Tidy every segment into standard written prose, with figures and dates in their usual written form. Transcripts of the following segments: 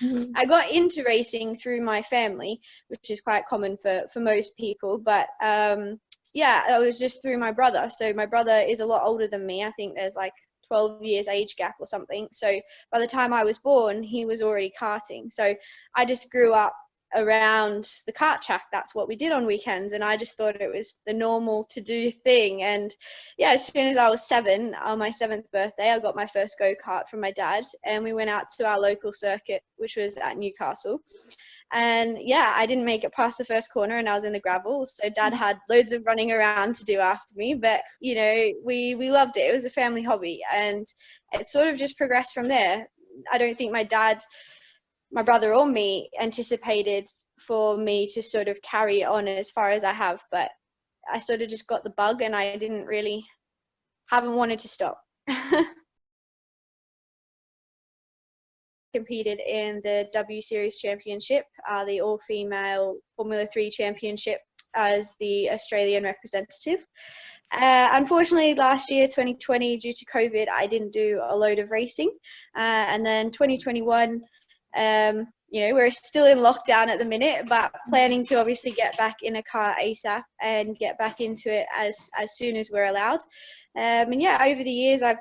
Mhm. I got into racing through my family, which is quite common for most people. But yeah, it was just through my brother. So my brother is a lot older than me. I think there's like 12 years age gap or something. So by the time I was born, he was already karting. So I just grew up around the kart track. That's what we did on weekends, and I just thought it was the normal to do thing. And yeah, as soon as I was 7, on my 7th birthday, I got my first go-kart from my dad, and we went out to our local circuit, which was at Newcastle. And yeah, I didn't make it past the first corner, and I was in the gravel. So dad had loads of running around to do after me, but you know, we loved it. It was a family hobby, and it sort of just progressed from there. I don't think my brother or me anticipated for me to sort of carry on as far as I have, but I sort of just got the bug, and I haven't wanted to stop. Competed in the W Series Championship, the all-female Formula 3 Championship, as the Australian representative. Unfortunately, last year, 2020, due to COVID, I didn't do a load of racing. And then 2021, you know, we're still in lockdown at the minute, but planning to obviously get back in a car ASAP and get back into it as soon as we're allowed. And yeah, over the years, I've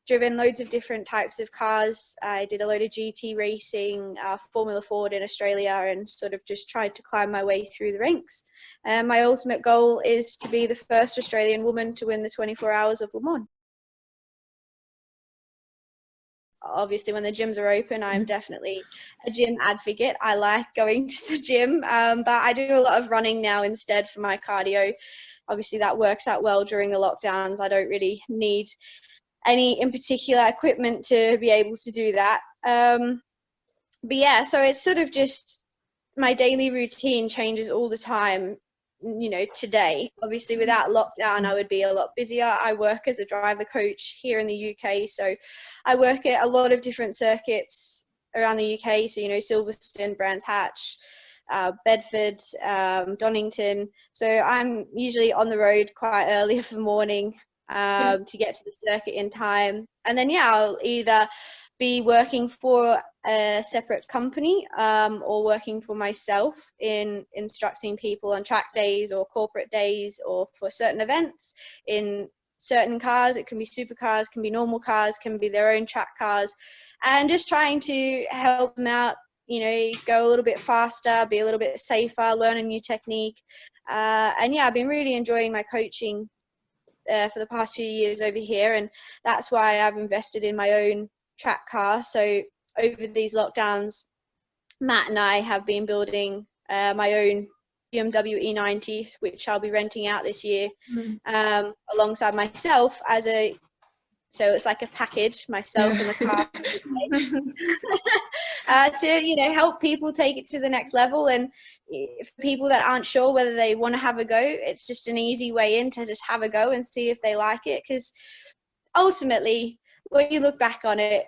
driven loads of different types of cars. I did a load of GT racing, Formula Ford in Australia, and sort of just tried to climb my way through the ranks. My ultimate goal is to be the first Australian woman to win the 24 Hours of Le Mans. Obviously, when the gyms are open, I'm definitely a gym advocate. I like going to the gym, but I do a lot of running now instead for my cardio. Obviously, that works out well during the lockdowns. I don't really need any in particular equipment to be able to do that. But yeah, so it's sort of just my daily routine changes all the time. You know, today, obviously without lockdown, I would be a lot busier. I work as a driver coach here in the UK, so I work at a lot of different circuits around the UK. So, you know, Silverstone, Brands Hatch, Bedford, Donington. So I'm usually on the road quite early for the morning to get to the circuit in time. And then, yeah, I'll either be working for a separate company or working for myself in instructing people on track days or corporate days or for certain events in certain cars. It can be supercars, can be normal cars, can be their own track cars, and just trying to help them out, you know, go a little bit faster, be a little bit safer, learn a new technique. And yeah, I've been really enjoying my coaching for the past few years over here, and that's why I've invested in my own track car. So over these lockdowns, Matt and I have been building my own BMW E90, which I'll be renting out this year alongside myself so it's like a package, myself and the car, to, you know, help people take it to the next level. And for people that aren't sure whether they want to have a go, it's just an easy way in to just have a go and see if they like it. Because ultimately, when you look back on it,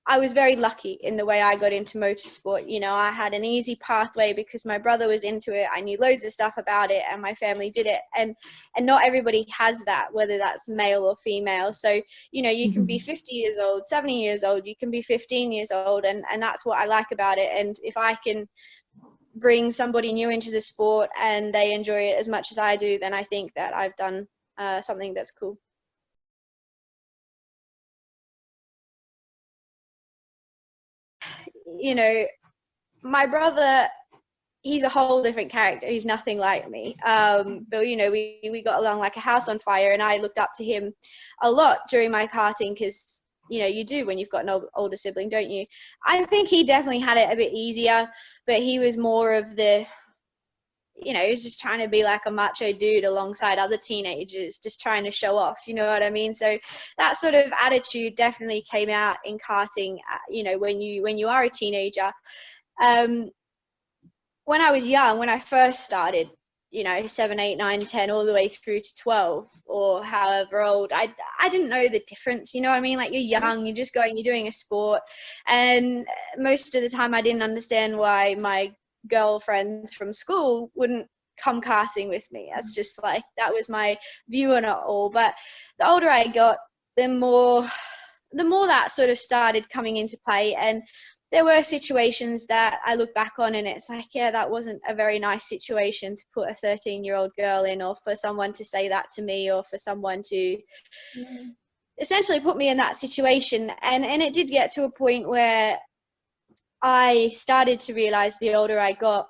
I was very lucky in the way I got into motorsport. You know, I had an easy pathway because my brother was into it. I knew loads of stuff about it, and my family did it. And not everybody has that, whether that's male or female. So, you know, you can be 50 years old, 70 years old, you can be 15 years old, and that's what I like about it. And if I can bring somebody new into the sport and they enjoy it as much as I do, then I think that I've done something that's cool. You know, my brother, he's a whole different character. He's nothing like me. But, you know, we got along like a house on fire, and I looked up to him a lot during my karting because, you know, you do when you've got an older sibling, don't you? I think he definitely had it a bit easier, but he was more of the, you know, he was just trying to be like a macho dude alongside other teenagers, just trying to show off, you know what I mean? So that sort of attitude definitely came out in karting, you know, when you are a teenager. When I was young, when I first started, you know, 7, 8, 9, 10, all the way through to 12 or however old, I didn't know the difference, you know what I mean? Like, you're young, you're just going, you're doing a sport. And most of the time I didn't understand why my girlfriends from school wouldn't come karting with me. That's just like, that was my view on it all. But the older I got, the more that sort of started coming into play. And there were situations that I look back on and it's like, yeah, that wasn't a very nice situation to put a 13-year-old girl in, or for someone to say that to me, or for someone to essentially put me in that situation. And it did get to a point where I started to realize, the older I got,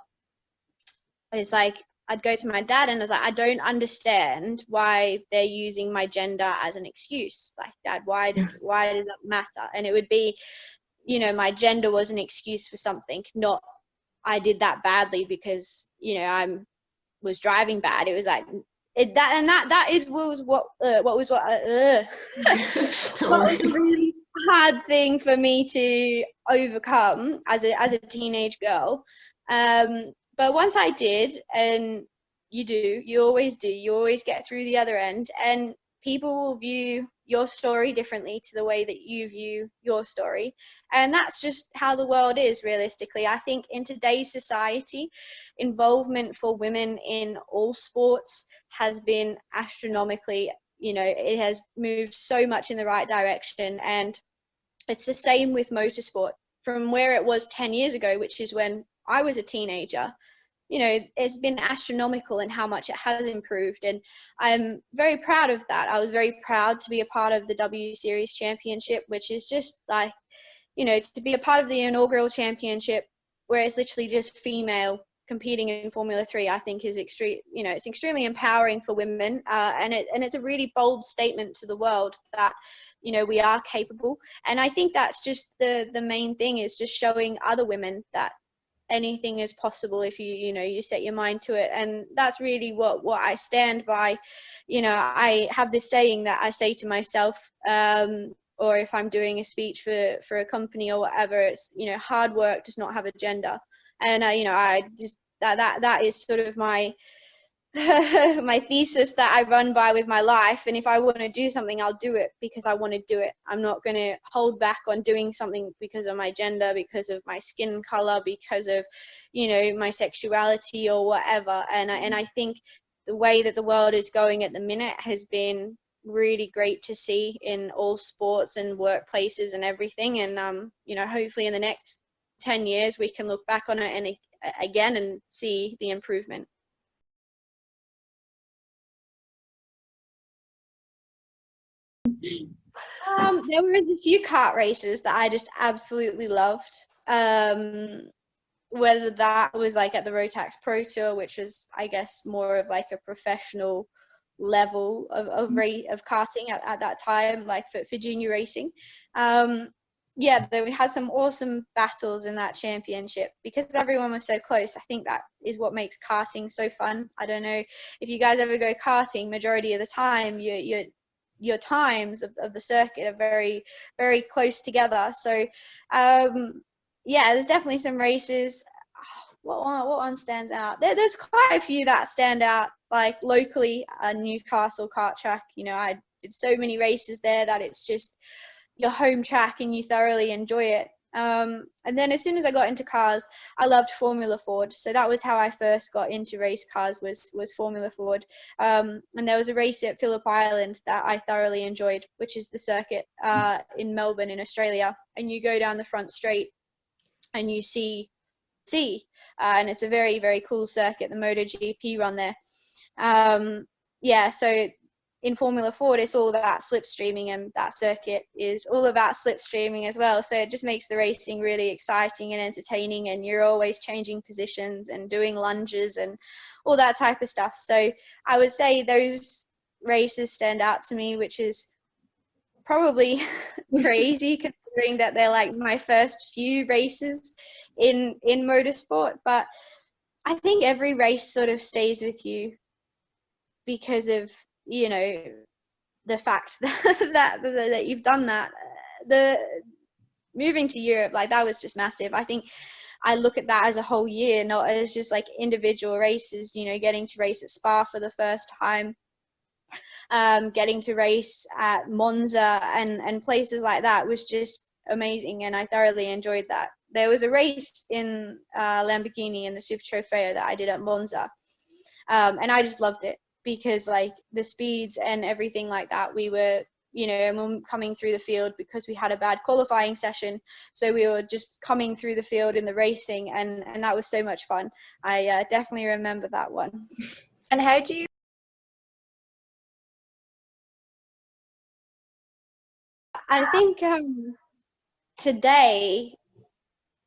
it's like I'd go to my dad and I was like, I don't understand why they're using my gender as an excuse. Like, Dad, why does that matter? And it would be, you know, my gender was an excuse for something, not I did that badly because, you know, I was driving bad. It was like that is what was a really hard thing for me to overcome as a teenage girl. But once I did, and you always get through the other end, and people will view your story differently to the way that you view your story. And that's just how the world is, realistically. I think in today's society, involvement for women in all sports has been astronomically, you know, it has moved so much in the right direction. And it's the same with motorsport. From where it was 10 years ago, which is when I was a teenager, you know, it's been astronomical in how much it has improved. And I'm very proud of that. I was very proud to be a part of the W Series Championship, which is just like, you know, to be a part of the inaugural championship where it's literally just female competing in Formula 3, I think is it's extremely empowering for women. And it's a really bold statement to the world that, you know, we are capable. And I think that's just the main thing, is just showing other women that anything is possible if you set your mind to it. And that's really what I stand by. You know, I have this saying that I say to myself, or if I'm doing a speech for a company or whatever, it's, you know, hard work does not have a gender. And I just that is sort of my my thesis that I run by with my life. And if I want to do something, I'll do it because I want to do it. I'm not going to hold back on doing something because of my gender, because of my skin color, because of, you know, my sexuality or whatever. And I think the way that the world is going at the minute has been really great to see in all sports and workplaces and everything. And you know, hopefully in the next 10 years we can look back on it and again and see the improvement. There was a few kart races that I just absolutely loved. Whether that was like at the Rotax Pro Tour, which was, I guess, more of like a professional level of karting at that time, like for junior racing. Yeah, we had some awesome battles in that championship because everyone was so close. I think that is what makes karting so fun. I don't know if you guys ever go karting. Majority of the time, your times of the circuit are very, very close together. So, yeah, there's definitely some races. What one stands out? There's quite a few that stand out, like locally, Newcastle kart track. You know, I did so many races there that it's just your home track and you thoroughly enjoy it. And then as soon as I got into cars, I loved Formula Ford. So that was how I first got into race cars, was Formula Ford. And there was a race at Phillip Island that I thoroughly enjoyed, which is the circuit in Melbourne in Australia. And you go down the front straight and you see and it's a very, very cool circuit, the MotoGP run there. Yeah, so in Formula Ford, it's all about slipstreaming, and that circuit is all about slipstreaming as well. So it just makes the racing really exciting and entertaining, and you're always changing positions and doing lunges and all that type of stuff. So I would say those races stand out to me, which is probably crazy considering that they're like my first few races in motorsport. But I think every race sort of stays with you because of, you know, the fact that you've done that. The moving to Europe, like, that was just massive. I think I look at that as a whole year, not as just like individual races. You know, getting to race at Spa for the first time, getting to race at Monza and places like that was just amazing, and I thoroughly enjoyed that. There was a race in Lamborghini in the Super Trofeo that I did at Monza, and I just loved it because, like, the speeds and everything like that, we were you know, and we're coming through the field because we had a bad qualifying session. So we were just coming through the field in the racing, and that was so much fun. I definitely remember that one. And how do you? I think today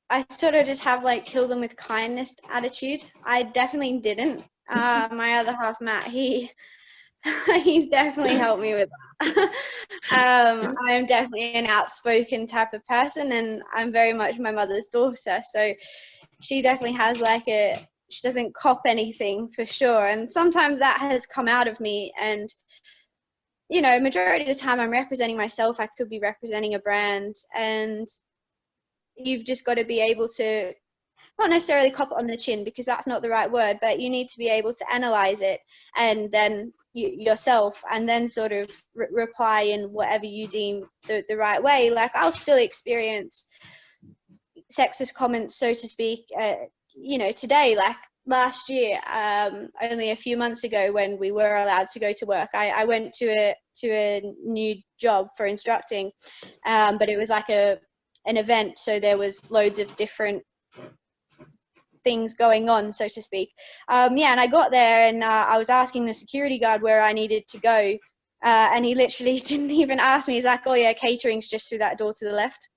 I sort of just have like kill them with kindness attitude. I definitely didn't. My other half, Matt, he's definitely helped me with that. I'm definitely an outspoken type of person, and I'm very much my mother's daughter. So she definitely has like she doesn't cop anything for sure. And sometimes that has come out of me. And, you know, majority of the time I'm representing myself. I could be representing a brand, and you've just got to be able to not necessarily cop it on the chin, because that's not the right word, but you need to be able to analyze it and then yourself, and then sort of reply in whatever you deem the right way. Like, I'll still experience sexist comments, so to speak, you know, today, like last year, only a few months ago, when we were allowed to go to work, I went to a new job for instructing, but it was like an event, so there was loads of different things going on, so to speak. Yeah, and I got there, and I was asking the security guard where I needed to go, and he literally didn't even ask me. He's like, "Oh yeah, catering's just through that door to the left."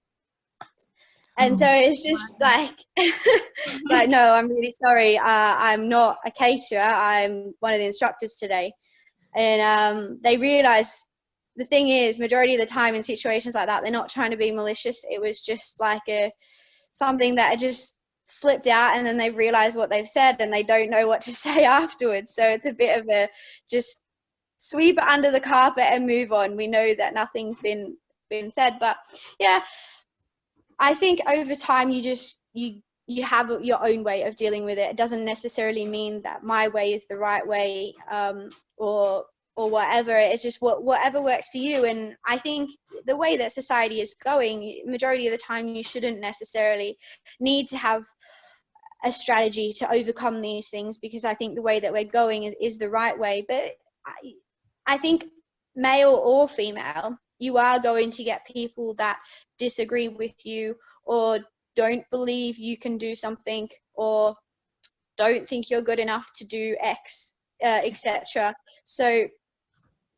And so it's just like, like, no, I'm really sorry. I'm not a caterer. I'm one of the instructors today. And they realize, the thing is, majority of the time in situations like that, they're not trying to be malicious. It was just like something that just slipped out, and then they realize what they've said, and they don't know what to say afterwards. So it's a bit of a just sweep it under the carpet and move on. We know that nothing's been said. But yeah, I think over time you have your own way of dealing with it. It doesn't necessarily mean that my way is the right way, or whatever. It's just whatever works for you. And I think the way that society is going, majority of the time, you shouldn't necessarily need to have a strategy to overcome these things, because I think the way that we're going is the right way. But I think, male or female, you are going to get people that disagree with you, or don't believe you can do something, or don't think you're good enough to do X, etc. So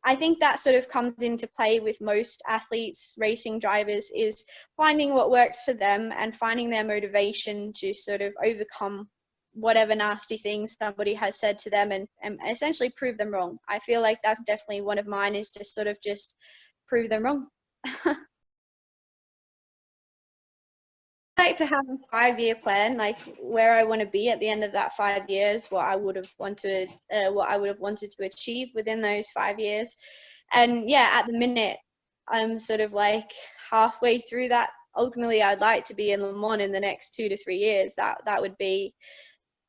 I think that sort of comes into play with most athletes, racing drivers, is finding what works for them and finding their motivation to sort of overcome whatever nasty things somebody has said to them, and essentially prove them wrong. I feel like that's definitely one of mine, is to sort of just prove them wrong. I like to have a 5-year plan, like where I want to be at the end of that 5 years, what I would have wanted to achieve within those 5 years. And yeah, at the minute, I'm sort of like halfway through that. Ultimately, I'd like to be in Le Mans in the next 2 to 3 years. That would be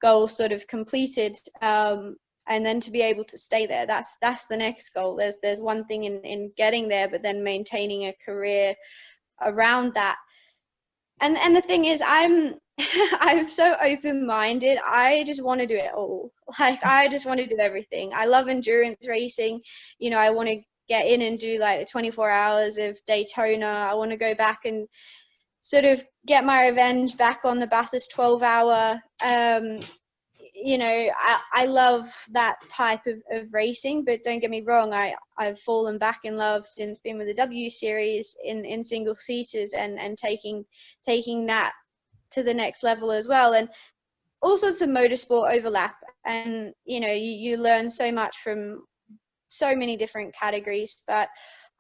goal sort of completed. And then to be able to stay there, that's the next goal. There's one thing in getting there, but then maintaining a career around that. And the thing is, I'm I'm so open-minded. I just want to do it all. Like, I just want to do everything. I love endurance racing. You know, I want to get in and do like the 24 hours of Daytona. I want to go back and sort of get my revenge back on the Bathurst 12-hour. You know, I love that type of racing, but don't get me wrong, I've fallen back in love since being with the W Series in single seaters, and taking that to the next level as well. And all sorts of motorsport overlap, and you know, you learn so much from so many different categories. But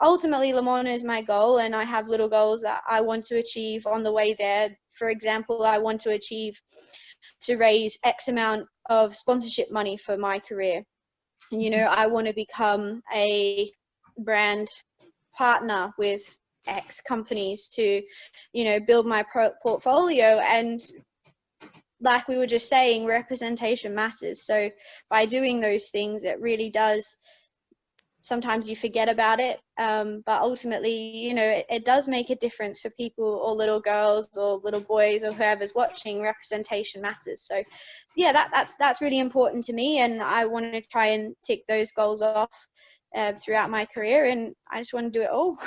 ultimately, Le Mans is my goal, and I have little goals that I want to achieve on the way there. For example, I want to raise X amount of sponsorship money for my career. You know, I want to become a brand partner with X companies to, you know, build my portfolio. And like we were just saying, representation matters. So by doing those things, it really does. Sometimes you forget about it, but ultimately, you know, it does make a difference for people, or little girls or little boys or whoever's watching. Representation matters. So yeah, that's really important to me, and I want to try and tick those goals off throughout my career, and I just want to do it all.